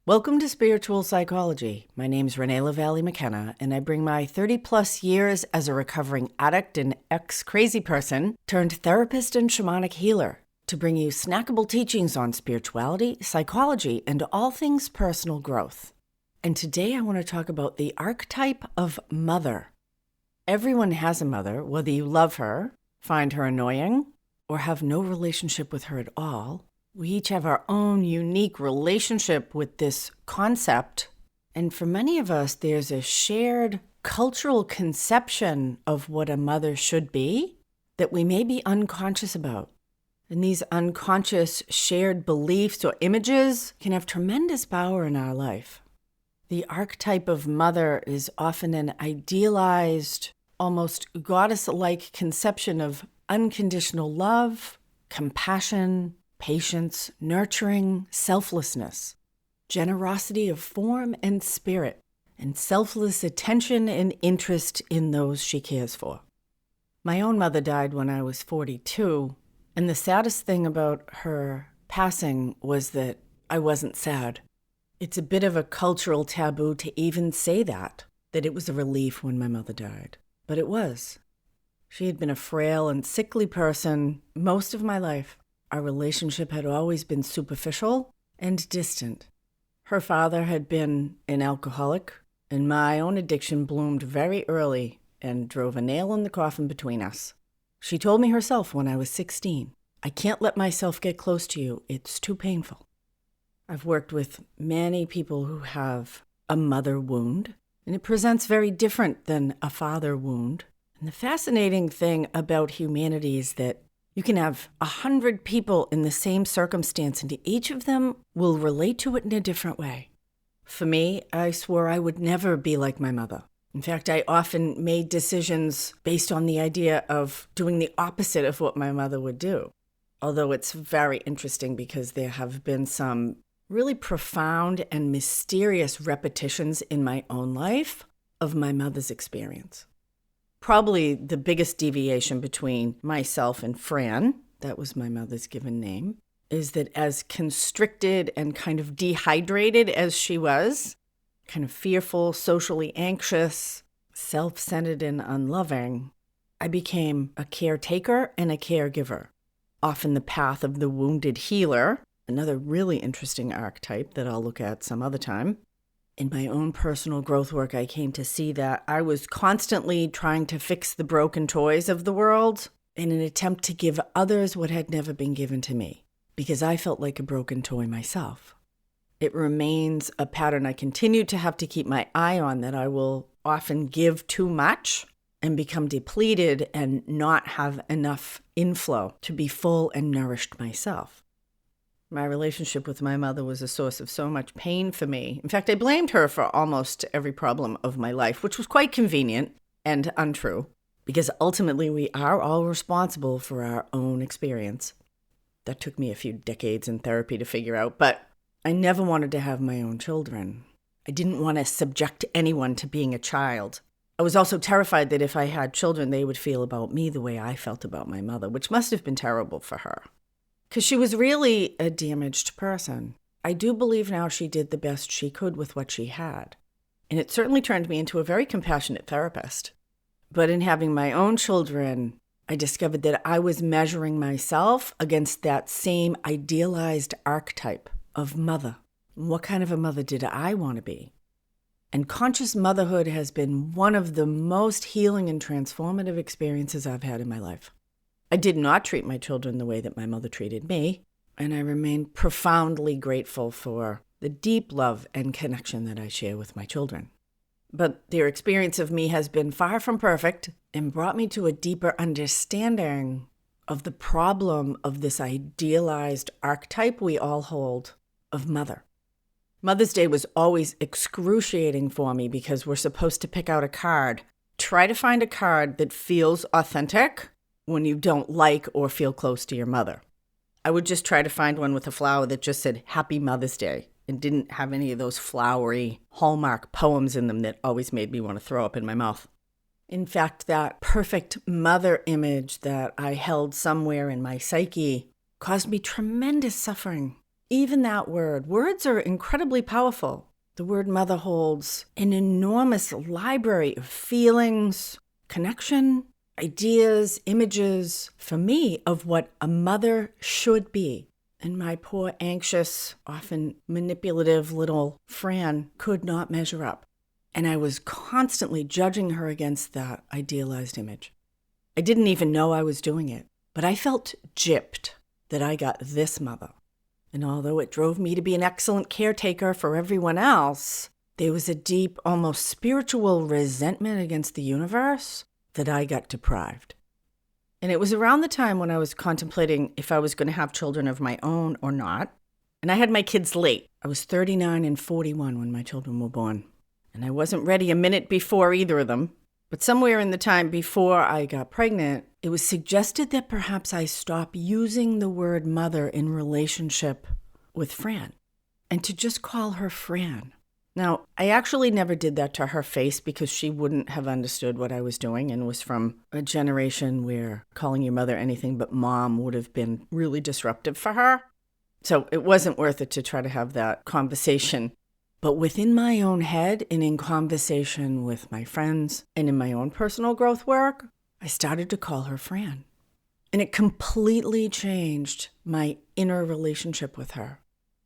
Welcome to Spiritual Psychology. My name's Renee LaValle McKenna, and I bring my 30-plus years as a recovering addict and ex-crazy person turned therapist and shamanic healer to bring you snackable teachings on spirituality, psychology, and all things personal growth. And today I want to talk about the archetype of mother. Everyone has a mother, whether you love her, find her annoying, or have no relationship with her at all. We each have our own unique relationship with this concept, and for many of us, there's a shared cultural conception of what a mother should be that we may be unconscious about. And these unconscious shared beliefs or images can have tremendous power in our life. The archetype of mother is often an idealized, almost goddess-like conception of unconditional love, compassion, patience, nurturing, selflessness, generosity of form and spirit, and selfless attention and interest in those she cares for. My own mother died when I was 42, and the saddest thing about her passing was that I wasn't sad. It's a bit of a cultural taboo to even say that it was a relief when my mother died. But it was. She had been a frail and sickly person most of my life. Our relationship had always been superficial and distant. Her father had been an alcoholic, and my own addiction bloomed very early and drove a nail in the coffin between us. She told me herself when I was 16, "I can't let myself get close to you. It's too painful." I've worked with many people who have a mother wound, and it presents very different than a father wound. And the fascinating thing about humanity is that you can have 100 people in the same circumstance, and each of them will relate to it in a different way. For me, I swore I would never be like my mother. In fact, I often made decisions based on the idea of doing the opposite of what my mother would do. Although it's very interesting because there have been some really profound and mysterious repetitions in my own life of my mother's experience. Probably the biggest deviation between myself and Fran, that was my mother's given name, is that as constricted and kind of dehydrated as she was, kind of fearful, socially anxious, self-centered and unloving, I became a caretaker and a caregiver, often the path of the wounded healer, another really interesting archetype that I'll look at some other time. In my own personal growth work, I came to see that I was constantly trying to fix the broken toys of the world in an attempt to give others what had never been given to me, because I felt like a broken toy myself. It remains a pattern I continue to have to keep my eye on, that I will often give too much and become depleted and not have enough inflow to be full and nourished myself. My relationship with my mother was a source of so much pain for me. In fact, I blamed her for almost every problem of my life, which was quite convenient and untrue, because ultimately we are all responsible for our own experience. That took me a few decades in therapy to figure out, but I never wanted to have my own children. I didn't want to subject anyone to being a child. I was also terrified that if I had children, they would feel about me the way I felt about my mother, which must have been terrible for her. Because she was really a damaged person. I do believe now she did the best she could with what she had. And it certainly turned me into a very compassionate therapist. But in having my own children, I discovered that I was measuring myself against that same idealized archetype of mother. What kind of a mother did I want to be? And conscious motherhood has been one of the most healing and transformative experiences I've had in my life. I did not treat my children the way that my mother treated me, and I remain profoundly grateful for the deep love and connection that I share with my children. But their experience of me has been far from perfect and brought me to a deeper understanding of the problem of this idealized archetype we all hold of mother. Mother's Day was always excruciating for me because we're supposed to pick out a card. Try to find a card that feels authentic when you don't like or feel close to your mother. I would just try to find one with a flower that just said Happy Mother's Day and didn't have any of those flowery Hallmark poems in them that always made me want to throw up in my mouth. In fact, that perfect mother image that I held somewhere in my psyche caused me tremendous suffering. Even that word, words are incredibly powerful. The word mother holds an enormous library of feelings, connection, ideas, images, for me, of what a mother should be. And my poor, anxious, often manipulative little Fran could not measure up. And I was constantly judging her against that idealized image. I didn't even know I was doing it, but I felt gypped that I got this mother. And although it drove me to be an excellent caretaker for everyone else, there was a deep, almost spiritual resentment against the universe that I got deprived. And it was around the time when I was contemplating if I was going to have children of my own or not. And I had my kids late. I was 39 and 41 when my children were born. And I wasn't ready a minute before either of them. But somewhere in the time before I got pregnant, it was suggested that perhaps I stop using the word mother in relationship with Fran and to just call her Fran. Now, I actually never did that to her face because she wouldn't have understood what I was doing and was from a generation where calling your mother anything but mom would have been really disruptive for her. So it wasn't worth it to try to have that conversation. But within my own head and in conversation with my friends and in my own personal growth work, I started to call her Fran. And it completely changed my inner relationship with her.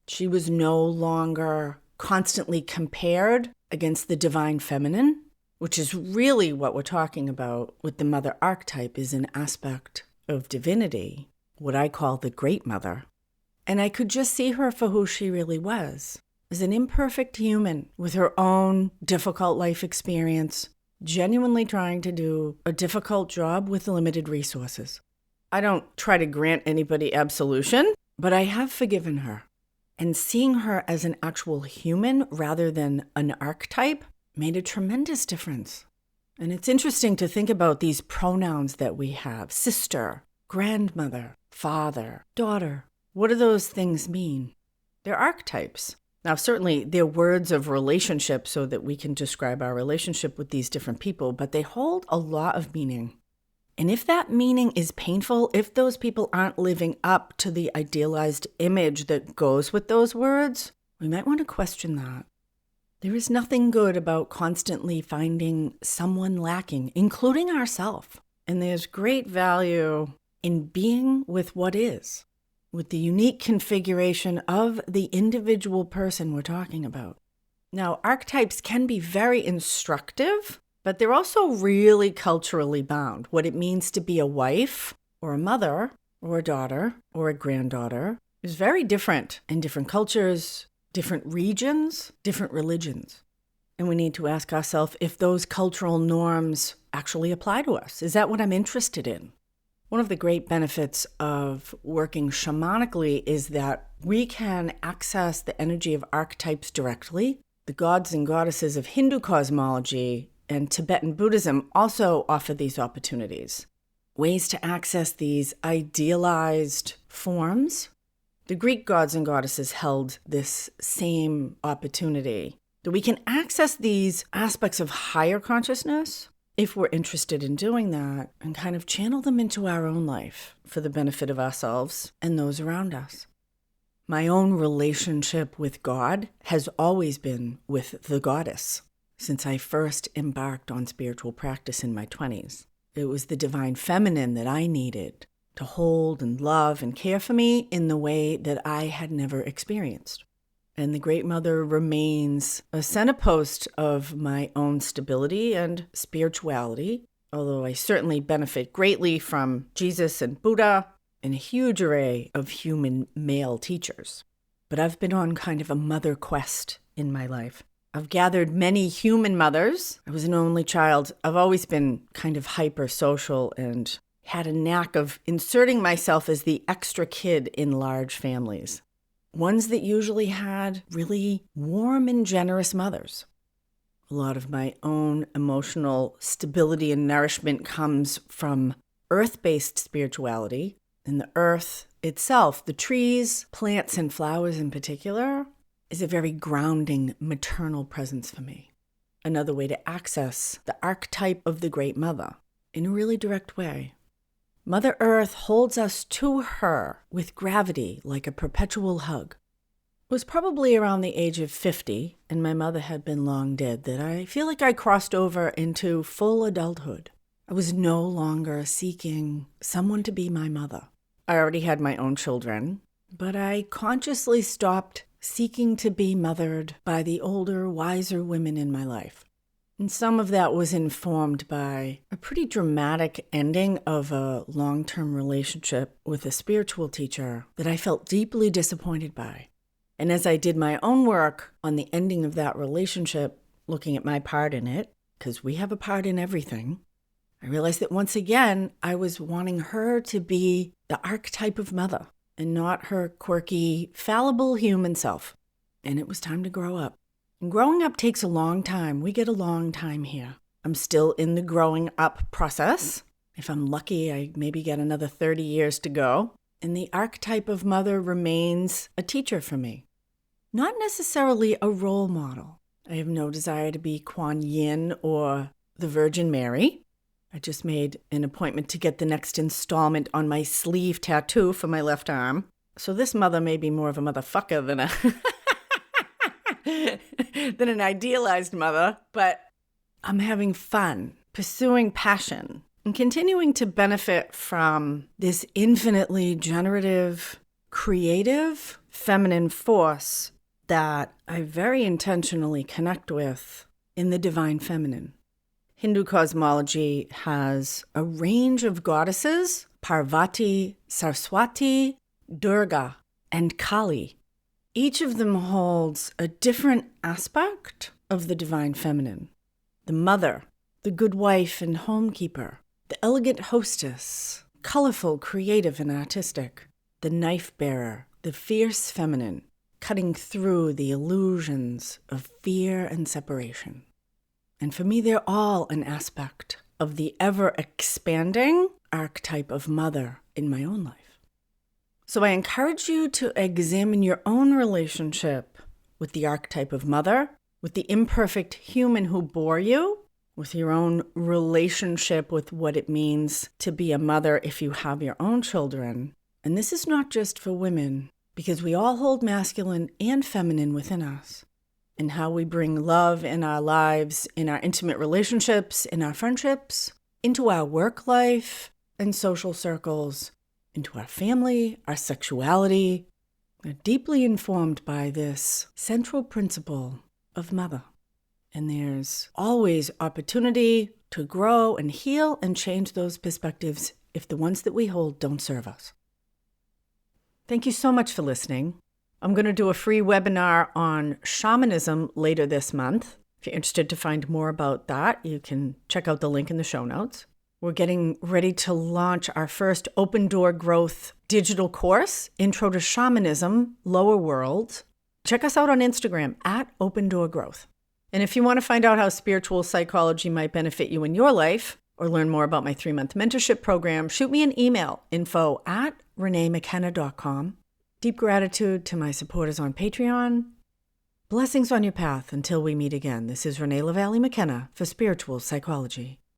She was no longer constantly compared against the divine feminine, which is really what we're talking about with the mother archetype, is an aspect of divinity, what I call the great mother. And I could just see her for who she really was, as an imperfect human with her own difficult life experience, genuinely trying to do a difficult job with limited resources. I don't try to grant anybody absolution, but I have forgiven her. And seeing her as an actual human rather than an archetype made a tremendous difference. And it's interesting to think about these pronouns that we have: sister, grandmother, father, daughter. What do those things mean? They're archetypes. Now, certainly they're words of relationship so that we can describe our relationship with these different people, but they hold a lot of meaning. And if that meaning is painful, if those people aren't living up to the idealized image that goes with those words, we might want to question that. There is nothing good about constantly finding someone lacking, including ourselves. And there's great value in being with what is, with the unique configuration of the individual person we're talking about. Now, archetypes can be very instructive, but they're also really culturally bound. What it means to be a wife or a mother or a daughter or a granddaughter is very different in different cultures, different regions, different religions. And we need to ask ourselves if those cultural norms actually apply to us. Is that what I'm interested in? One of the great benefits of working shamanically is that we can access the energy of archetypes directly. The gods and goddesses of Hindu cosmology and Tibetan Buddhism also offer these opportunities, ways to access these idealized forms. The Greek gods and goddesses held this same opportunity, that we can access these aspects of higher consciousness if we're interested in doing that and kind of channel them into our own life for the benefit of ourselves and those around us. My own relationship with God has always been with the goddess. Since I first embarked on spiritual practice in my 20s, it was the divine feminine that I needed to hold and love and care for me in the way that I had never experienced. And the Great Mother remains a centerpost of my own stability and spirituality, although I certainly benefit greatly from Jesus and Buddha and a huge array of human male teachers. But I've been on kind of a mother quest in my life. I've gathered many human mothers. I was an only child. I've always been kind of hyper-social and had a knack of inserting myself as the extra kid in large families. Ones that usually had really warm and generous mothers. A lot of my own emotional stability and nourishment comes from earth-based spirituality. And the earth itself, the trees, plants, and flowers in particular, is a very grounding maternal presence for me. Another way to access the archetype of the Great Mother in a really direct way. Mother Earth holds us to her with gravity like a perpetual hug. was probably around the age of 50, and my mother had been long dead, that I feel like I crossed over into full adulthood. I was no longer seeking someone to be my mother. I already had my own children, but I consciously stopped seeking to be mothered by the older, wiser women in my life. And some of that was informed by a pretty dramatic ending of a long-term relationship with a spiritual teacher that I felt deeply disappointed by. And as I did my own work on the ending of that relationship, looking at my part in it, because we have a part in everything, I realized that once again, I was wanting her to be the archetype of mother and not her quirky, fallible human self. And it was time to grow up. And growing up takes a long time. We get a long time here. I'm still in the growing up process. If I'm lucky, I maybe get another 30 years to go. And the archetype of mother remains a teacher for me. Not necessarily a role model. I have no desire to be Kuan Yin or the Virgin Mary. I just made an appointment to get the next installment on my sleeve tattoo for my left arm. So this mother may be more of a motherfucker than than an idealized mother, but I'm having fun, pursuing passion, and continuing to benefit from this infinitely generative, creative, feminine force that I very intentionally connect with in the divine feminine. Hindu cosmology has a range of goddesses, Parvati, Saraswati, Durga, and Kali. Each of them holds a different aspect of the divine feminine. The mother, the good wife and homekeeper, the elegant hostess, colorful, creative, and artistic, the knife bearer, the fierce feminine, cutting through the illusions of fear and separation. And for me, they're all an aspect of the ever-expanding archetype of mother in my own life. So I encourage you to examine your own relationship with the archetype of mother, with the imperfect human who bore you, with your own relationship with what it means to be a mother if you have your own children. And this is not just for women, because we all hold masculine and feminine within us. And how we bring love in our lives, in our intimate relationships, in our friendships, into our work life and social circles, into our family, our sexuality. They're deeply informed by this central principle of mother. And there's always opportunity to grow and heal and change those perspectives if the ones that we hold don't serve us. Thank you so much for listening. I'm going to do a free webinar on shamanism later this month. If you're interested to find more about that, you can check out the link in the show notes. We're getting ready to launch our first open door growth digital course, Intro to Shamanism, Lower World. Check us out on Instagram at Open Door Growth. And if you want to find out how spiritual psychology might benefit you in your life, or learn more about my 3-month mentorship program, shoot me an email, info@reneemckenna.com. Deep gratitude to my supporters on Patreon. Blessings on your path until we meet again. This is Renee LaValle McKenna for Spiritual Psychology.